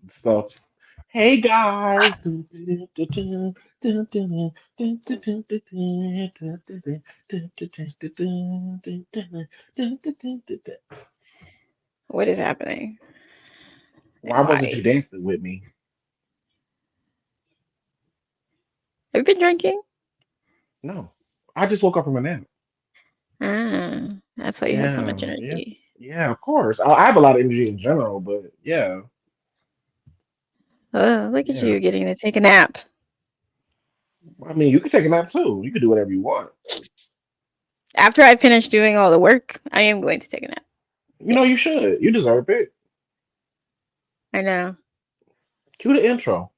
So, hey guys. What is happening Why and wasn't you why? dancing with me? Have you been drinking? No, I just woke up from a nap. That's why you have so much Yeah, yeah, energy. yeah. Of course, I have a lot of energy in general, but yeah, Oh, look at yeah. you getting to take a nap. I mean, you can take a nap too. You can do whatever you want. After I finish doing all the work, I am going to take a nap. You know, you Yes, should. You deserve it. I know. Cue the intro.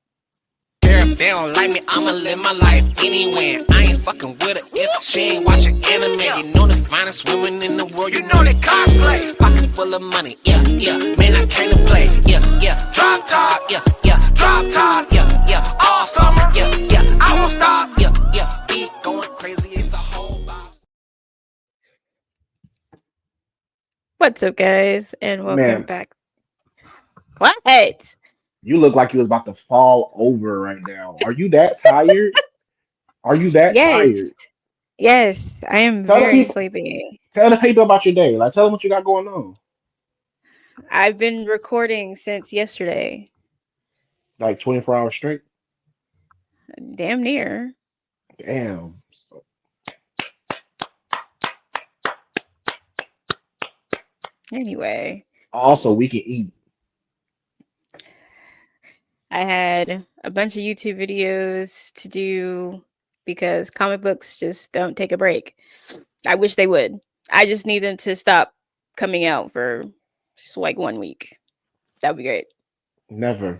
If they don't like me, I'ma live my life anywhere. I ain't fucking with her if she ain't watching anime. You know the finest women in the world, you know they cosplay. Pocket full of money, yeah, yeah. Man, I came to play, yeah, yeah. Drop top, yeah, yeah. Drop top, yeah, yeah. All summer, yeah, yeah. I won't stop, yeah, yeah. Beat going crazy, it's a whole box. What's up, guys, and welcome Man, back. What? you look like you was about to fall over right now. Are you that tired? Are you that Yes, tired? yes, I am Tell the very people. sleepy. Tell the people about your day. Like, tell them what you got going on. I've been recording since yesterday. Like 24 hours straight. Damn near. Damn. So, Anyway, also, we can eat. I had a bunch of YouTube videos to do because comic books just don't take a break. I wish they would. I just need them to stop coming out for just like 1 week. That would be great. Never.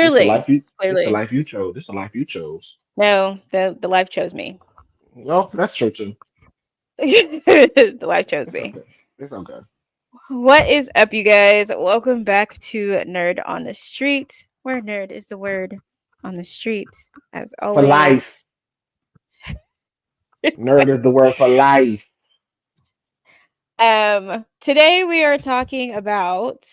This the Clearly, life you. This the clearly. life you chose. This the life you chose. No, the life chose me. Well, that's true too. The life chose It's me. okay. It's okay. What is up, you guys? Welcome back to Nerd on the Street, where nerd is the word on the street. As For life. always, Nerd is the word for life. today we are talking about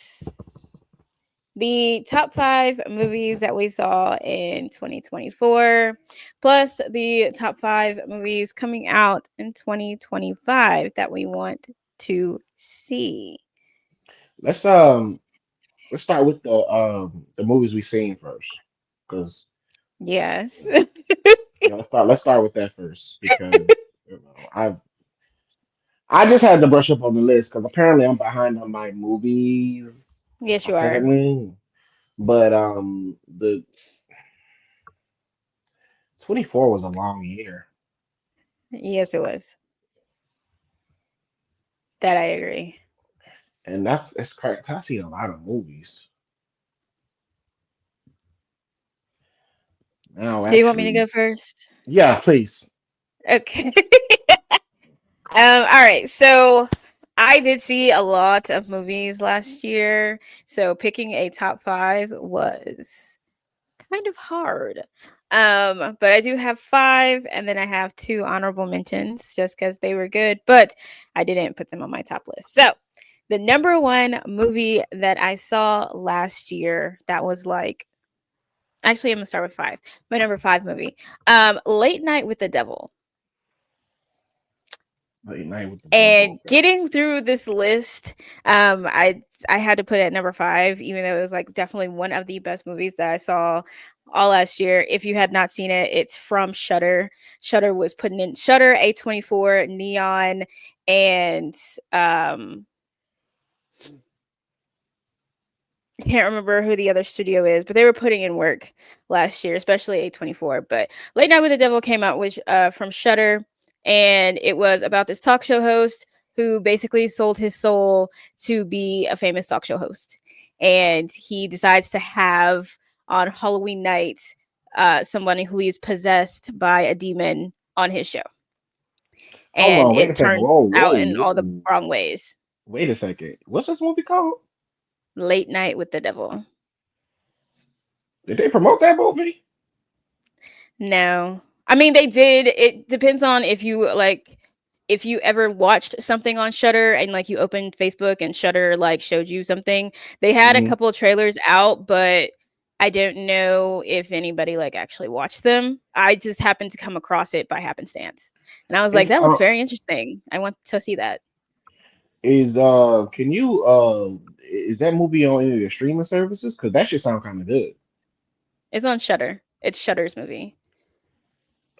the top 5 movies that we saw in 2024, plus the top 5 movies coming out in 2025 that we want to see. Let's um let's start with the movies we seen first. Because Yes. yeah, let's start with that first because I just had to brush up on the list because apparently I'm behind on my movies. Yes, you are. Apparently. But the 24 was a long year. Yes, it was. That I agree. And that's it's correct. I seen a lot of movies. Now Do you want me to actually, go first? yeah, please. Okay. All right. So I did see a lot of movies last year. So picking a top 5 was kind of hard. But I do have 5, and then I have 2 honorable mentions just because they were good, but I didn't put them on my top list. So the number one movie that I saw last year that was like, actually, I'm gonna start with 5. My number 5 movie, Late Night with the Devil. Late Night with the And Devil. Okay. getting through this list, I had to put it at number 5, even though it was like definitely one of the best movies that I saw all last year. If you had not seen it, it's from Shutter. Shutter was putting in Shutter, A24, Neon, and I can't remember who the other studio is, but they were putting in work last year, especially A24. But Late Night with the Devil came out which from Shutter, and it was about this talk show host who basically sold his soul to be a famous talk show host, and he decides to have on Halloween night somebody who is possessed by a demon on his show, Hold and on, wait a it second. Whoa, turns whoa, out in all the whoa. wrong ways. Wait a second. What's this movie called? Late Night with the Devil. Did they promote that movie? No. I mean, they did. It depends on if you like. if you ever watched something on Shudder and like you opened Facebook and Shudder like showed you something, they had a Mhm. couple of trailers out, but I don't know if anybody like actually watched them. I just happened to come across it by happenstance. And I was like, Is that looks very interesting. I want to see that. can you is that movie on any of the streaming services? Because that should sound kind of good. It's on Shudder. It's Shudder's movie.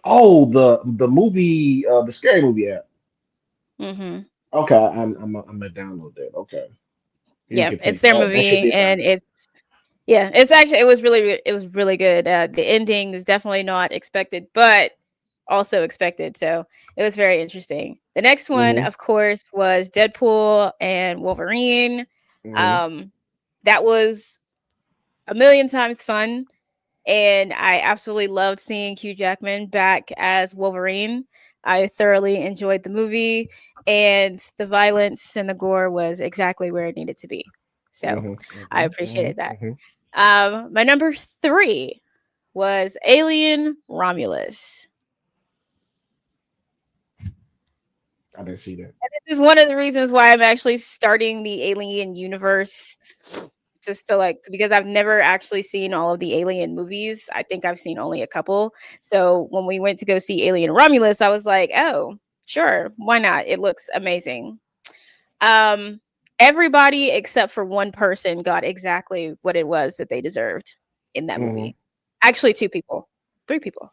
Oh, the movie, the scary movie app. Mm-hmm. Okay, I'm gonna download that. Okay, you Yeah, can it's take their that. That should movie, be sound and good. it's actually it was really good. The ending is definitely not expected, but also expected. So it was very interesting. The next one, Hmm. of course, was Deadpool and Wolverine. Hmm. Um, that was a million times fun, and I absolutely loved seeing Hugh Jackman back as Wolverine. I thoroughly enjoyed the movie, and the violence and the gore was exactly where it needed to be. So Hmm. I Hmm. appreciated that. Hmm. My number 3 was Alien Romulus. I didn't see that. This is one of the reasons why I'm actually starting the Alien universe, just to like, because I've never actually seen all of the Alien movies. I think I've seen only a couple. So when we went to go see Alien Romulus, I was like, oh, sure, why not? It looks amazing. Um, Everybody except for one person got exactly what it was that they deserved in that Hmm. movie. Actually, 2 people, 3 people.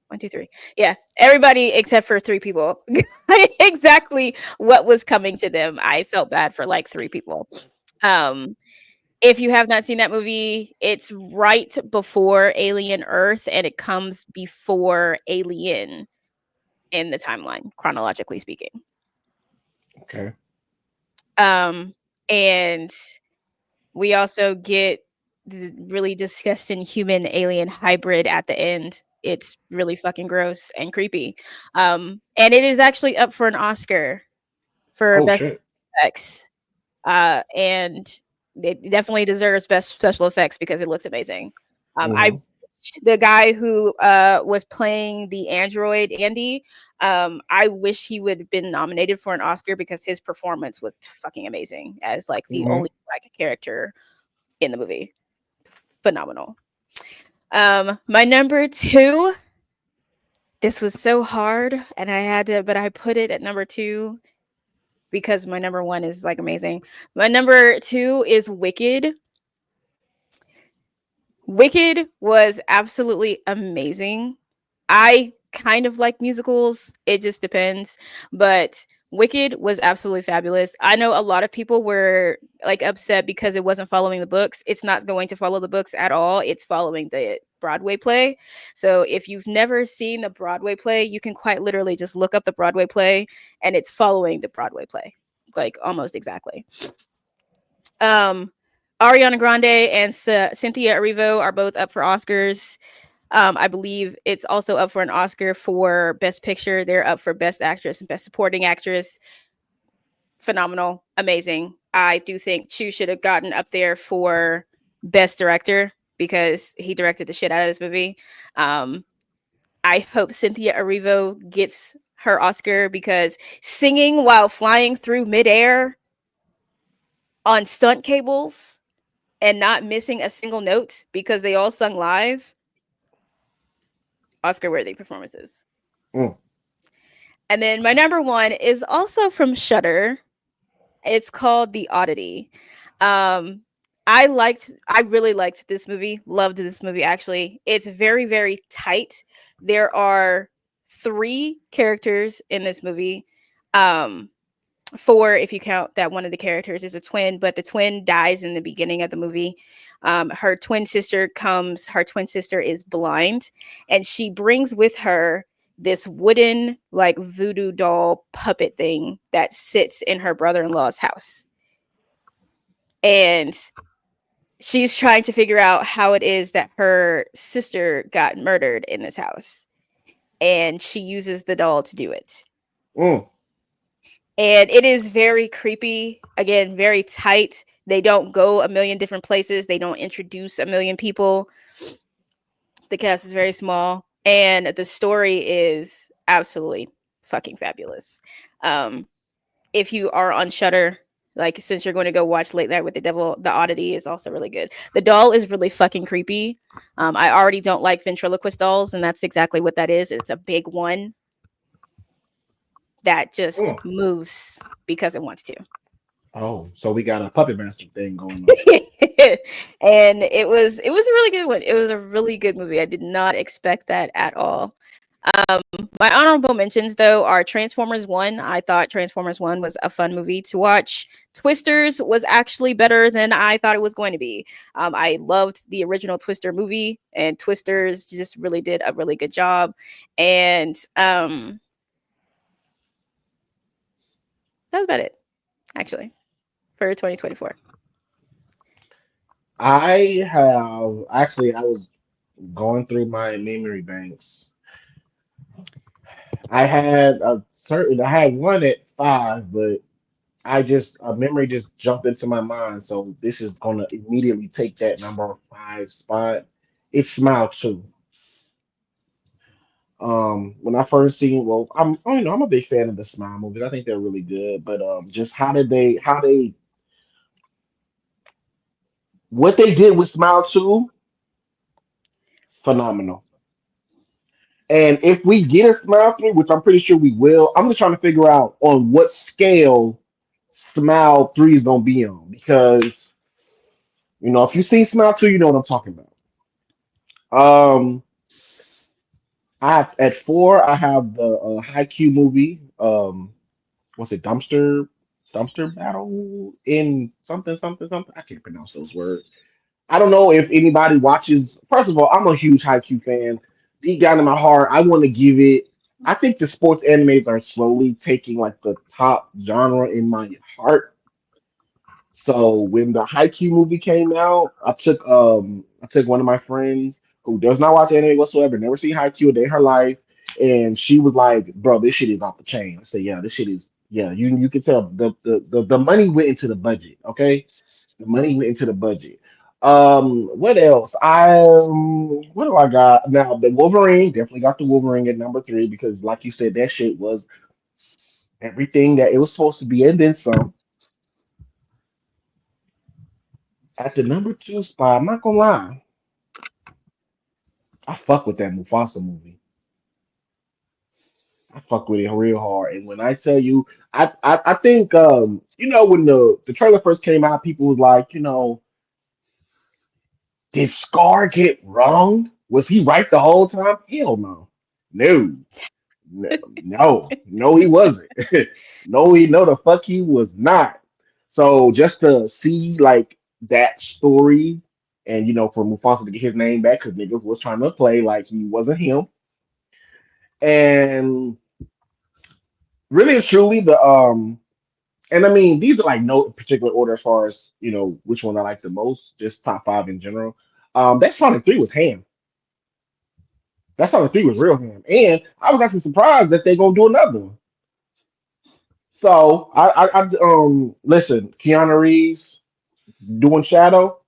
1, 2, 3. Yeah, everybody except for 3 people got exactly what was coming to them. I felt bad for like 3 people. Um, if you have not seen that movie, it's right before Alien Earth, and it comes before Alien in the timeline, chronologically speaking. Okay. Um, and we also get the really disgusting human alien hybrid at the end. It's really fucking gross and creepy. And it is actually up for an Oscar for Oh best shit. effects. And it definitely deserves best special effects because it looks amazing. I Hmm. The guy who was playing the android Andy, I wish he would have been nominated for an Oscar because his performance was fucking amazing as like the Hmm. only black character in the movie. Phenomenal. My number 2, this was so hard, and I had to, but I put it at number 2 because my number 1 is like amazing. My number 2 is Wicked. Wicked was absolutely amazing. I kind of like musicals. It just depends. But Wicked was absolutely fabulous. I know a lot of people were like upset because it wasn't following the books. It's not going to follow the books at all. It's following the Broadway play. So if you've never seen the Broadway play, you can quite literally just look up the Broadway play and it's following the Broadway play. Like almost exactly. Um Ariana Grande and Cynthia Erivo are both up for Oscars. I believe it's also up for an Oscar for Best Picture. They're up for Best Actress and Best Supporting Actress. Phenomenal, amazing. I do think Chu should have gotten up there for Best Director because he directed the shit out of this movie. Um, I hope Cynthia Erivo gets her Oscar because singing while flying through midair on stunt cables and not missing a single note because they all sung live, Oscar worthy performances. Mm. And then my number 1 is also from Shudder. It's called The Oddity. Um, I really liked this movie. Loved this movie actually. It's very very tight. There are 3 characters in this movie. Um, 4 if you count that one of the characters is a twin, but the twin dies in the beginning of the movie. Her twin sister comes. Her twin sister is blind, and she brings with her this wooden like voodoo doll puppet thing that sits in her brother-in-law's house. And she's trying to figure out how it is that her sister got murdered in this house. And she uses the doll to do it. Mm. And it is very creepy. Again, very tight. They don't go a million different places. They don't introduce a million people. The cast is very small. and the story is absolutely fucking fabulous. Um, if you are on Shutter, like since you're going to go watch Late Night with the Devil, The Oddity is also really good. The doll is really fucking creepy. I already don't like ventriloquist dolls, and that's exactly what that is. It's a big one that just Mm. moves because it wants to. Oh, so we got a puppet master thing going on. And it was a really good one. It was a really good movie. I did not expect that at all. Um, my honorable mentions though are Transformers 1. I thought Transformers 1 was a fun movie to watch. Twisters was actually better than I thought it was going to be. I loved the original Twister movie, and Twisters just really did a really good job. And that was about it, actually, for 2024. I was going through my memory banks. I had one at 5, but I just a memory just jumped into my mind, so this is gonna immediately take that number 5 spot. It's Smile 2. When I first seen, well, I'm a big fan of the Smile movies. I think they're really good, but just what they did with Smile 2, phenomenal. And if we get a Smile 3, which I'm pretty sure we will, I'm just trying to figure out on what scale Smile 3 is gonna be on because if you see Smile 2, you know what I'm talking about. Um, I have at 4, I have the Haikyuu movie. What's it? Dumpster battle in something something something. I can't pronounce those words. I don't know if anybody watches. First of all, I'm a huge Haikyuu fan. Deep down in my heart, I want to give it. I think the sports animes are slowly taking like the top genre in my heart. So when the Haikyuu movie came out, I took one of my friends who does not watch anime whatsoever, never seen Haikyuu a day in her life, and she was like, "Bro, this shit is off the chain." I said, "Yeah, this shit is yeah." You can tell the money went into the budget. Okay, the money went into the budget. What else? What do I got now? The Wolverine definitely got the Wolverine at number 3 because, like you said, that shit was everything that it was supposed to be, and then some. At the number 2 spot, I'm not gonna lie, I fuck with that Mufasa movie. I fuck with it real hard. And when I tell you, I think when the trailer first came out, people was like, did Scar get wronged? Was he right the whole time? Hell no. No. No, he wasn't. No, the fuck he was not. So just to see like that story, and for Mufasa to get his name back, because niggas was trying to play like he wasn't him, and really and truly and I mean these are like no particular order as far as which one I like the most, just top 5 in general. That Sonic 3 was ham. That Sonic 3 was real ham, and I was actually surprised that they gonna do another one. So listen, Keanu Reeves doing Shadow,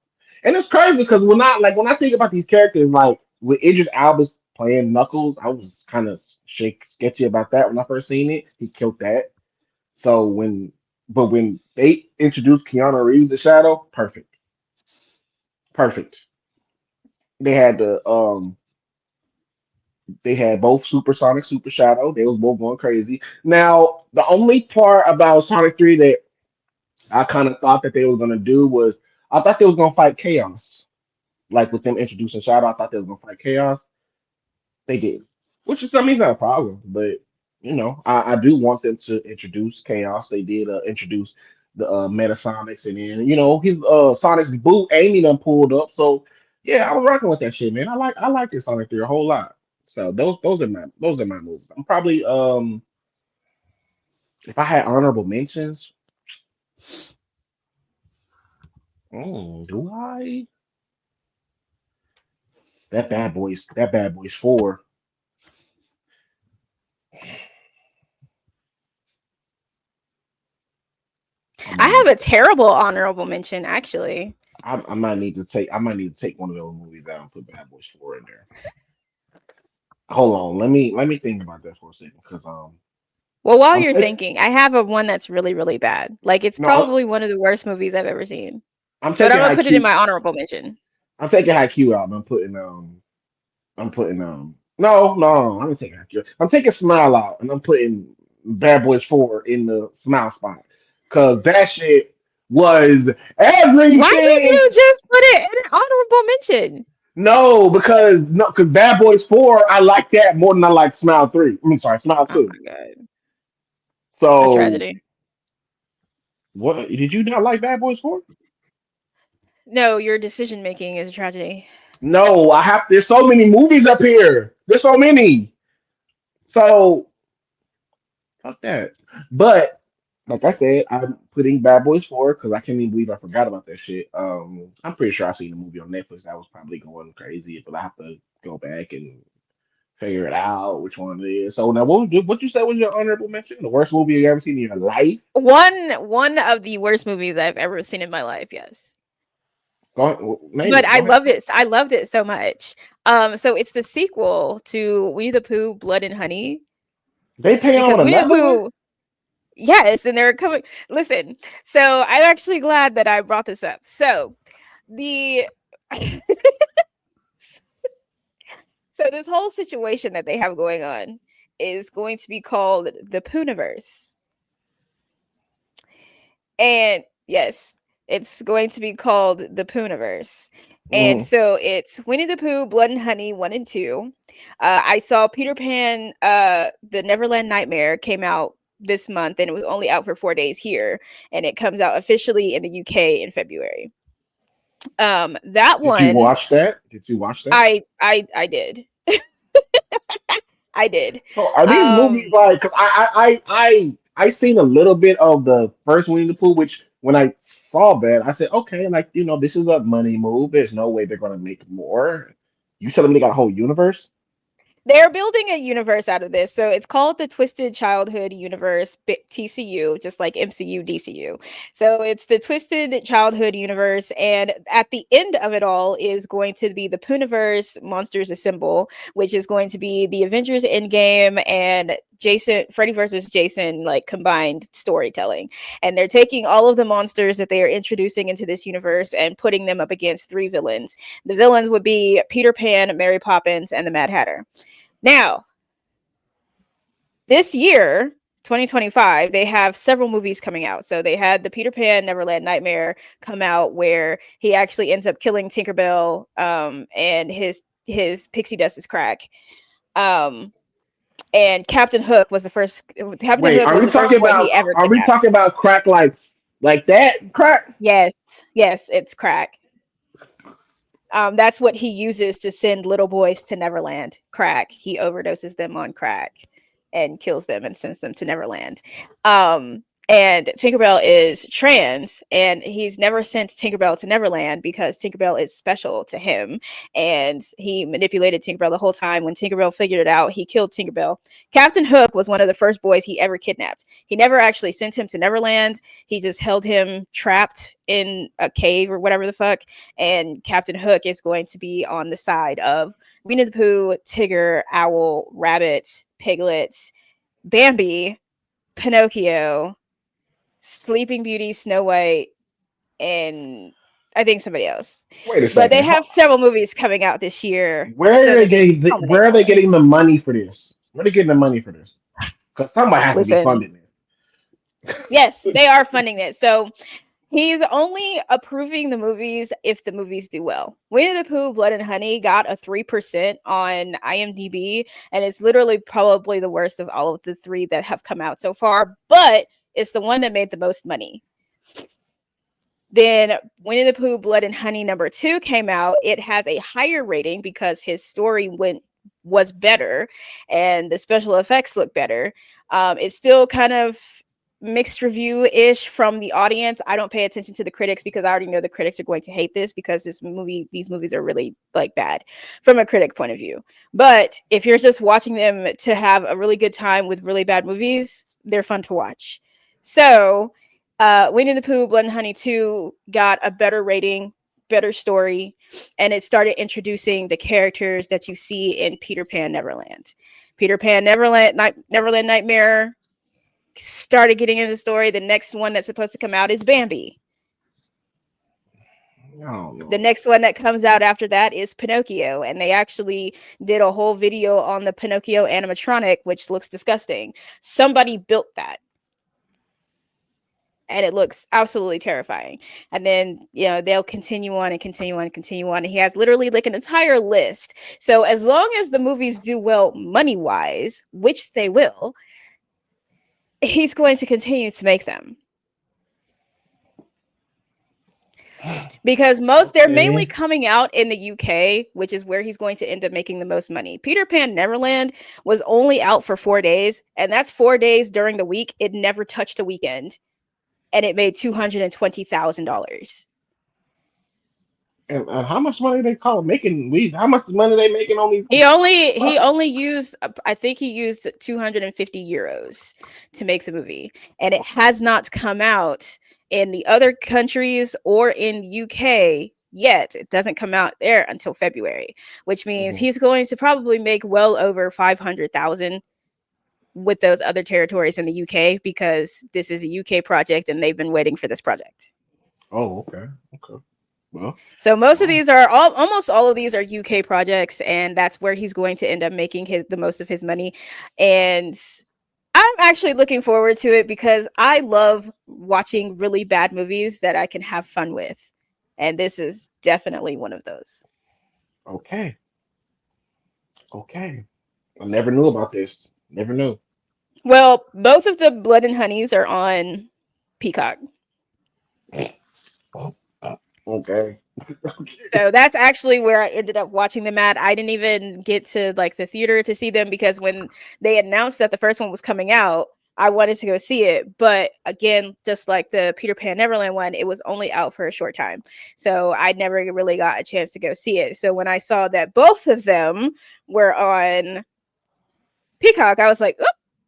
and it's crazy because when I think about these characters, like with Idris Elba playing Knuckles, I was kind of sketchy about that when I first seen it. He killed that. So when they introduced Keanu Reeves the Shadow, perfect, perfect. They had both Supersonic, Super Shadow. They was both going crazy. Now the only part about Sonic 3 that I kind of thought that they were gonna do was I thought they was gonna fight Chaos. Like with them introducing Shadow, I thought they was gonna fight Chaos. They did, which is I mean not a problem, but I do want them to introduce Chaos. They did introduce the Metasonics, and then his Sonic's boot Amy done pulled up. So yeah, I was rocking with that shit, man. I like this Sonic 3 a whole lot. So those are my moves. I'm probably if I had honorable mentions, do I? That Bad Boys 4. I I might need have a to terrible honorable mention, actually. I might need to take one of those movies out and put Bad Boys 4 in there. Hold on. Let me think about that for a second, because Well, while I'm you're taking thinking, I have a one that's really, really bad. Like it's no, probably one of the worst movies I've ever seen. I'm But I'm taking gonna put it in IQ. my honorable mention. I'm taking IQ out, and I'm putting no, I'm taking IQ. I'm taking Smile out, and I'm putting Bad Boys 4 in the Smile spot, because that shit was Why didn't everything. you just put it in an honorable mention? No, because Bad Boys 4, I like that more than I like Smile 3. I'm sorry, Smile Oh 2. my god, a So tragedy. what did you not like Bad Boys 4? No, your decision making is a tragedy. No, there's so many movies up here. There's so many. So fuck that. But like I said, I'm putting Bad Boys 4 because I can't even believe I forgot about that shit. I'm pretty sure I seen a movie on Netflix that was probably going crazy, but I have to go back and figure it out which one it is. So now, what you say was your honorable mention? The worst movie you ever seen in your life? One of the worst movies I've ever seen in my life. Yes. Name But it. Go ahead. I loved it so much. So it's the sequel to Winnie the Pooh, Blood and Honey. They pay on Because Winnie the another one. Pooh, yes, and they're coming. Listen, so I'm actually glad that I brought this up. So the so this whole situation that they have going on is going to be called the Pooniverse. And yes, it's going to be called the Pooniverse. And Mm. so it's Winnie the Pooh, Blood and Honey 1 and 2. I saw Peter Pan, The Neverland Nightmare came out this month and it was only out for 4 days here. And it comes out officially in the UK in February. That Did you one, watch that? Did you watch that? I did. I did. So are these movies Um, like? Because I seen a little bit of the first Winnie the Pooh, which when I saw that, I said, okay, like this is a money move. There's no way they're gonna make more. You said them they got a whole universe. They're building a universe out of this. So it's called the Twisted Childhood Universe TCU, just like MCU, DCU. So it's the Twisted Childhood Universe. And at the end of it all is going to be the Pooniverse Monsters Assemble, which is going to be the Avengers Endgame and Freddy versus Jason, like combined storytelling. And they're taking all of the monsters that they are introducing into this universe and putting them up against 3 villains. The villains would be Peter Pan, Mary Poppins, and the Mad Hatter. Now, this year, 2025, they have several movies coming out. So they had the Peter Pan Neverland Nightmare come out where he actually ends up killing Tinkerbell, and his pixie dust is crack. And Captain Hook was the first. Captain Wait, Hook are was we the first talking boy he about? ever Are we talking kidnapped. about crack like that crack? Yes, yes, it's crack. That's what he uses to send little boys to Neverland. Crack. He overdoses them on crack and kills them and sends them to Neverland. And Tinkerbell is trans, and he's never sent Tinkerbell to Neverland because Tinkerbell is special to him. And he manipulated Tinkerbell the whole time. When Tinkerbell figured it out, he killed Tinkerbell. Captain Hook was one of the first boys he ever kidnapped. He never actually sent him to Neverland. He just held him trapped in a cave or whatever the fuck. And Captain Hook is going to be on the side of Winnie the Pooh, Tigger, Owl, Rabbit, Piglet, Bambi, Pinocchio, Sleeping Beauty, Snow White, and I think somebody else. Wait a But they second. have several movies coming out this year, Where so are they that they can getting? culminate Where are all they getting this. the money for this? Where are they getting the money for this? Because somebody has to be Listen, funding yes, this. they are funding it. So he's only approving the movies if the movies do well. Winnie the Pooh, Blood and Honey got a 3% on IMDb, and it's literally probably the worst of all of the 3 that have come out so far, but it's the one that made the most money. Then Winnie the Pooh, Blood and Honey #2 came out. It has a higher rating because his story was better and the special effects look better. It's still kind of mixed review-ish from the audience. I don't pay attention to the critics because I already know the critics are going to hate this because these movies are really like bad from a critic point of view. But if you're just watching them to have a really good time with really bad movies, they're fun to watch. So Winnie the Pooh, Blood and Honey 2 got a better rating better story, and it started introducing the characters that you see in Peter Pan Neverland. Peter Pan Neverland Nightmare started getting into the story. The next one that's supposed to come out is Bambi. The next one that comes out after that is Pinocchio, and they actually did a whole video on the Pinocchio animatronic, which looks disgusting. Somebody built that, and it looks absolutely terrifying. And then, you know, they'll continue on and continue on and continue on. And he has literally like an entire list. So as long as the movies do well money-wise, which they will, he's going to continue to make them. Because they're mainly coming out in the UK, which is where he's going to end up making the most money. Peter Pan Neverland was only out for 4 days, and that's 4 days during the week. It never touched a weekend, and it made $220,000. And how much money they making? How much money they making on these? He only used, I think he used 250 euros to make the movie, and it has not come out in the other countries or in UK yet. It doesn't come out there until February, which means he's going to probably make well over 500,000 with those other territories in the UK, because this is a UK project and they've been waiting for this project. Oh, okay. Well, so most of these are almost all of these are UK projects, and that's where he's going to end up making the most of his money. And I'm actually looking forward to it because I love watching really bad movies that I can have fun with. And this is definitely one of those. Okay. I never knew about this. Never knew. Well, both of the Blood and Honeys are on Peacock. Okay. So that's actually where I ended up watching them at. I didn't even get to like the theater to see them because when they announced that the first one was coming out, I wanted to go see it. But again, just like the Peter Pan Neverland one, it was only out for a short time. So I never really got a chance to go see it. So when I saw that both of them were on Peacock, I was like, oh,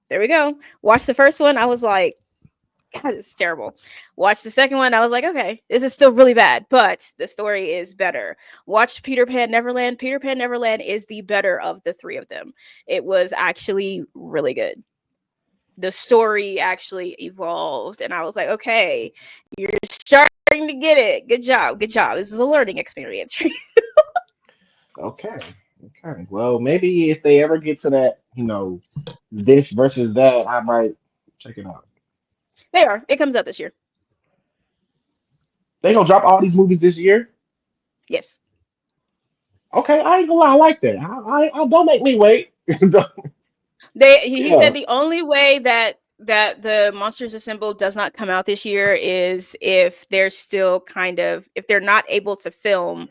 there we go. Watch the first one. I was like, God, it's terrible. Watch the second one. I was like, okay, this is still really bad, but the story is better. Watch Peter Pan Neverland. Peter Pan Neverland is the better of the three of them. It was actually really good. The story actually evolved, and I was like, okay, you're starting to get it. Good job. This is a learning experience for you. Okay. Well, maybe if they ever get to that, this versus that, I might check it out. They are. It comes out this year. They gonna drop all these movies this year? Yes. Okay, I ain't gonna lie, I like that. I don't make me wait. He said the only way that the Monsters Assemble does not come out this year is if they're still if they're not able to film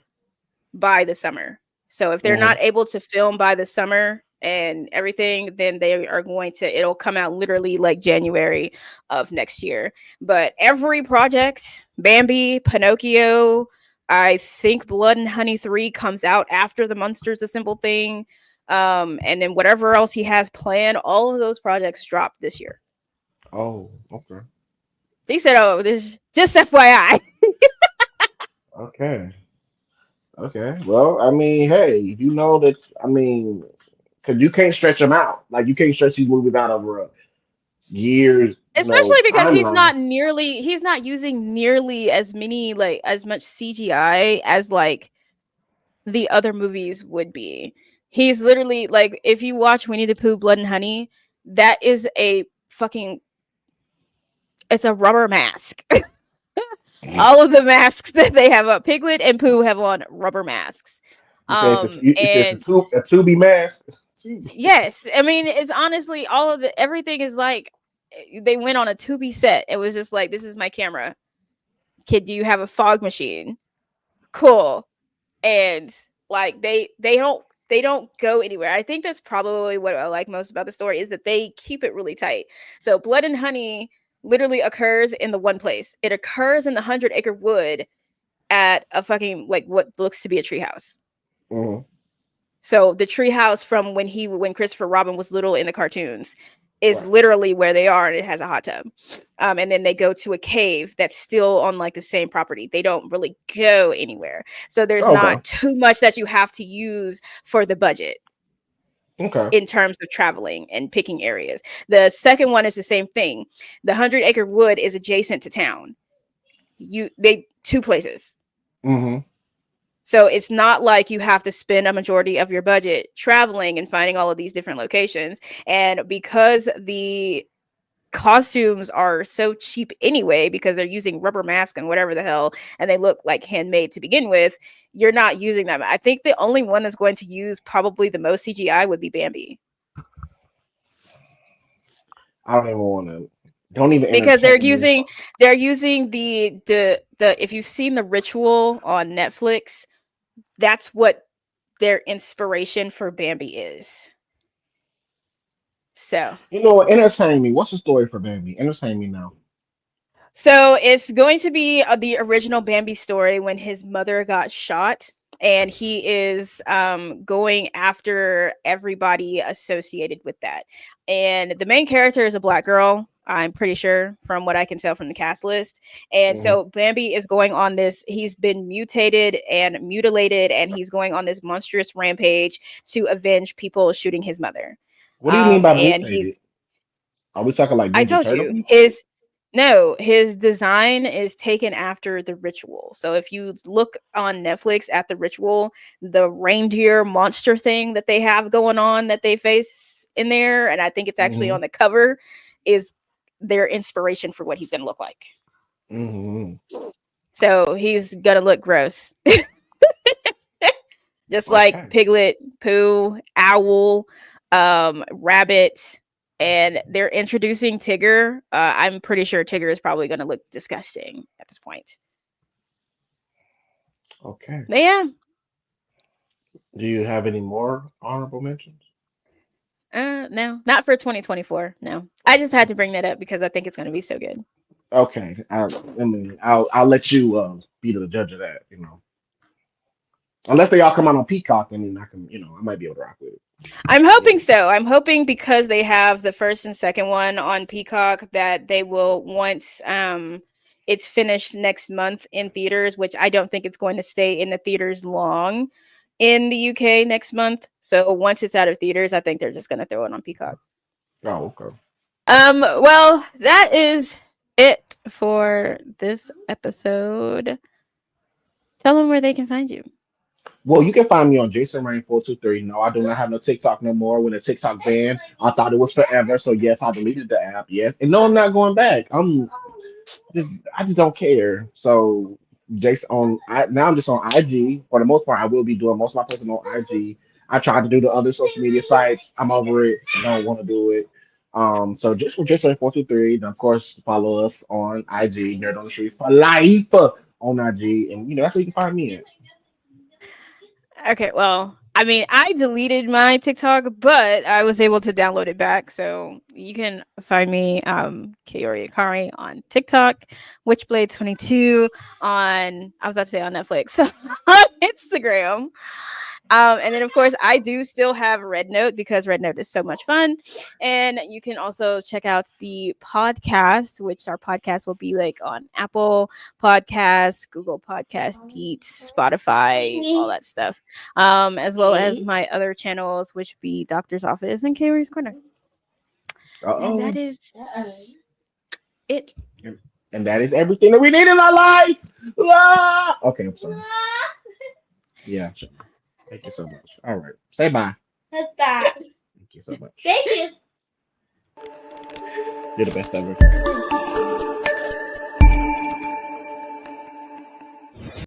by the summer. So if they're not able to film by the summer and everything, then they are it'll come out literally like January of next year. But every project, Bambi, Pinocchio, I think Blood and Honey 3 comes out after the Monsters Assemble thing. And then whatever else he has planned, all of those projects drop this year. Oh, okay. He said, oh, this just FYI. Okay. Well, I mean, hey, you know that, because you can't stretch them out. Like, you can't stretch these movies out over years. Especially because he's timeline. not using nearly as much CGI as like the other movies would be. He's literally like, if you watch Winnie the Pooh, Blood and Honey, that is it's a rubber mask. All of the masks that they have up, Piglet and Pooh have on rubber masks. It's a Tubi mask. Yes, I mean, it's honestly everything is like they went on a Tubi set. It was just like, this is my camera. Kid, do you have a fog machine? Cool. And like they don't go anywhere. I think that's probably what I like most about the story, is that they keep it really tight. So Blood and Honey literally occurs in the one place. It occurs in the 100-acre wood at a fucking like what looks to be a treehouse. So the treehouse from when Christopher Robin was little in the cartoons, is Right. literally where they are, and it has a hot tub. And then they go to a cave that's still on like the same property. They don't really go anywhere. So there's Oh, okay. not too much that you have to use for the budget Okay. in terms of traveling and picking areas. The second one is the same thing. The 100-acre wood is adjacent to town. They two places. Mm-hmm. So it's not like you have to spend a majority of your budget traveling and finding all of these different locations. And because the costumes are so cheap anyway, because they're using rubber mask and whatever the hell, and they look like handmade to begin with, you're not using them. I think the only one that's going to use probably the most CGI would be Bambi. I don't even want to. Don't even Because entertain me. they're using the if you've seen The Ritual on Netflix, that's what their inspiration for Bambi is. So You know what? Entertain me. What's the story for Bambi? Entertain me now. it's going to be the original Bambi story when his mother got shot, and he is going after everybody associated with that. And the main character is a black girl, I'm pretty sure, from what I can tell from the cast list. And Hmm. so Bambi is going on this, he's been mutated and mutilated, and he's going on this monstrous rampage to avenge people shooting his mother. What do you mean by And mutated? he's Are we talking like I Ninja told Turtle you people? his design is taken after The Ritual. So if you look on Netflix at The Ritual, the reindeer monster thing that they have going on that they face in there, and I think it's actually Hmm. on the cover, is their inspiration for what he's going to look like. Hmm. So he's going to look gross. Just like Okay. Piglet, Pooh, Owl, Rabbit, and they're introducing Tigger. I'm pretty sure Tigger is probably going to look disgusting at this point. Okay. But yeah, Do you have any more honorable mentions? no, not for 2024. No, I just had to bring that up because I think it's going to be so good. Okay. I'll let you be the judge of that. Unless they all come out on Peacock, and then I can, I might be able to rock with it. I'm hoping so. I'm hoping because they have the first and second one on Peacock that they will, once it's finished next month in theaters, which I don't think it's going to stay in the theaters long in the UK next month. So once it's out of theaters, I think they're just going to throw it on Peacock. Oh, okay. Well, that is it for this episode. Tell them where they can find you. Well, you can find me on Jason Rain 423. No, I do not have no TikTok no more. When the TikTok banned, I thought it was forever. So yes, I deleted the app. Yes, and no, I'm not going back. I just don't care. So Jason now I'm just on IG for the most part. I will be doing most of my posting on IG. I tried to do the other social media sites. I'm over it. I don't want to do it. So just for Jason Rain 423, and of course follow us on IG, Nerd on the Streets for Life on IG, and that's where you can find me at. Okay, well, I mean, I deleted my TikTok, but I was able to download it back. So you can find me, Kaori Akari on TikTok, Witchblade22 on, I was about to say on Netflix, on Instagram. And then, of course, I do still have Red Note because Red Note is so much fun. And you can also check out the podcast, which our podcast will be like on Apple Podcasts, Google Podcasts, Deet, Spotify, all that stuff. As well as my other channels, which be Doctor's Office and Kaori's Corner. And that Uh-oh. is it. And that is everything that we need in our life. Ah! Okay, I'm sorry. Yeah, sure. Thank you so much. All right. Say bye. Bye. Thank you so much. Thank you. You're the best ever.